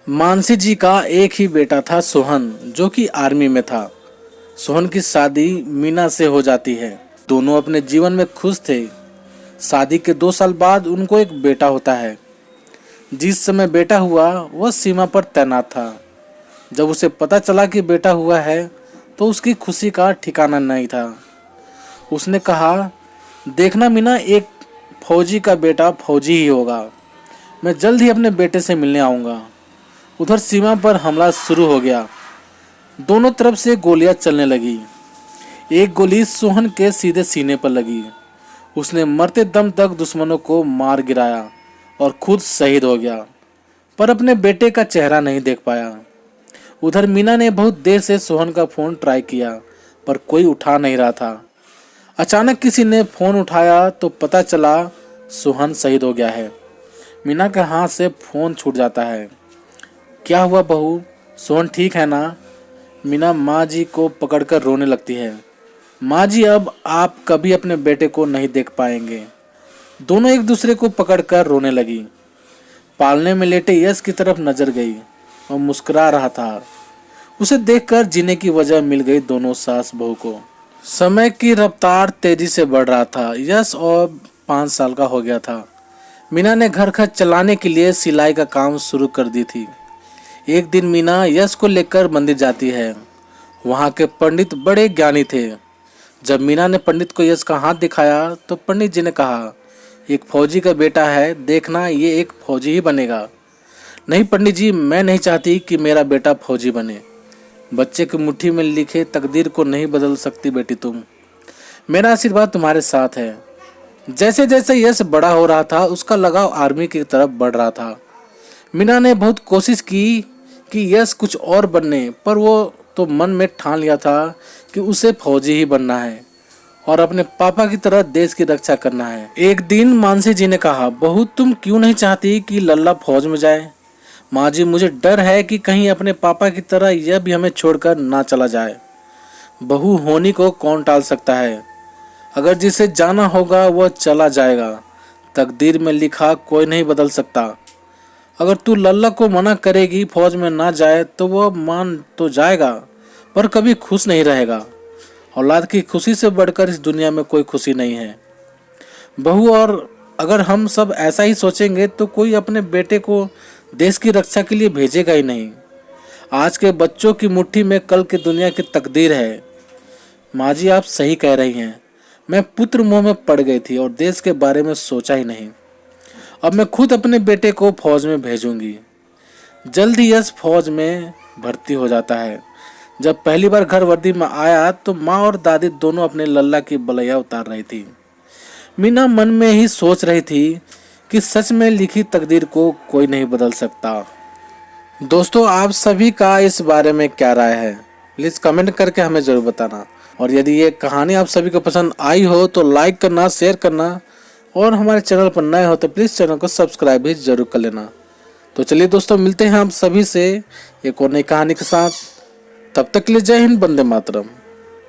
मानसी जी का एक ही बेटा था सोहन, जो कि आर्मी में था। सोहन की शादी मीना से हो जाती है। दोनों अपने जीवन में खुश थे। शादी के 2 साल बाद उनको एक बेटा होता है। जिस समय बेटा हुआ वह सीमा पर तैनात था। जब उसे पता चला कि बेटा हुआ है तो उसकी खुशी का ठिकाना नहीं था। उसने कहा, देखना मीना, एक फौजी का बेटा फौजी ही होगा। मैं जल्द ही अपने बेटे से मिलने आऊँगा। उधर सीमा पर हमला शुरू हो गया। दोनों तरफ से गोलियां चलने लगी। एक गोली सोहन के सीधे सीने पर लगी। उसने मरते दम तक दुश्मनों को मार गिराया और खुद शहीद हो गया, पर अपने बेटे का चेहरा नहीं देख पाया। उधर मीना ने बहुत देर से सोहन का फोन ट्राई किया, पर कोई उठा नहीं रहा था। अचानक किसी ने फोन उठाया तो पता चला सोहन शहीद हो गया है। मीना के हाथ से फोन छूट जाता है। क्या हुआ बहू, सोहन ठीक है ना? मीना माँ जी को पकड़कर रोने लगती है। माँ जी, अब आप कभी अपने बेटे को नहीं देख पाएंगे। दोनों एक दूसरे को पकड़कर रोने लगी। पालने में लेटे यश की तरफ नजर गई और मुस्कुरा रहा था। उसे देखकर जीने की वजह मिल गई दोनों सास बहू को। समय की रफ्तार तेजी से बढ़ रहा था। यश और 5 साल का हो गया था। मीना ने घर खर्च चलाने के लिए सिलाई का काम शुरू कर दी थी। एक दिन मीना यश को लेकर मंदिर जाती है। वहाँ के पंडित बड़े ज्ञानी थे। जब मीना ने पंडित को यश का हाथ दिखाया तो पंडित जी ने कहा, एक फौजी का बेटा है, देखना ये एक फौजी ही बनेगा। नहीं पंडित जी, मैं नहीं चाहती कि मेरा बेटा फौजी बने। बच्चे की मुट्ठी में लिखे तकदीर को नहीं बदल सकती बेटी तुम। मेरा आशीर्वाद तुम्हारे साथ है। जैसे जैसे यश बड़ा हो रहा था उसका लगाव आर्मी की तरफ बढ़ रहा था। मीना ने बहुत कोशिश की कि यश कुछ और बनने, पर वो तो मन में ठान लिया था कि उसे फौजी ही बनना है और अपने पापा की तरह देश की रक्षा करना है। एक दिन मानसी जी ने कहा, बहू तुम क्यों नहीं चाहती कि लल्ला फौज में जाए? माँ जी, मुझे डर है कि कहीं अपने पापा की तरह यह भी हमें छोड़कर ना चला जाए। बहू होनी को कौन टाल सकता है? अगर जिसे जाना होगा वह चला जाएगा। तकदीर में लिखा कोई नहीं बदल सकता। अगर तू लल्ला को मना करेगी फौज में ना जाए तो वह मान तो जाएगा, पर कभी खुश नहीं रहेगा। औलाद की खुशी से बढ़कर इस दुनिया में कोई खुशी नहीं है बहू। और अगर हम सब ऐसा ही सोचेंगे तो कोई अपने बेटे को देश की रक्षा के लिए भेजेगा ही नहीं। आज के बच्चों की मुट्ठी में कल की दुनिया की तकदीर है। माँ जी, आप सही कह रही हैं। मैं पुत्र मोह में पड़ गई थी और देश के बारे में सोचा ही नहीं। अब मैं खुद अपने बेटे को फौज में भेजूंगी। जल्द ही यश फौज में भर्ती हो जाता है। जब पहली बार घर वर्दी में आया तो माँ और दादी दोनों अपने लल्ला की बलैया उतार रही थी। मीना मन में ही सोच रही थी कि सच में लिखी तकदीर को कोई नहीं बदल सकता। दोस्तों, आप सभी का इस बारे में क्या राय है? प्लीज़ कमेंट करके हमें ज़रूर बताना। और यदि ये कहानी आप सभी को पसंद आई हो तो लाइक करना, शेयर करना, और हमारे चैनल पर नए हो तो प्लीज़ चैनल को सब्सक्राइब भी जरूर कर लेना। तो चलिए दोस्तों, मिलते हैं हम सभी से एक और नई कहानी के साथ। तब तक के लिए जय हिंद, वंदे मातरम।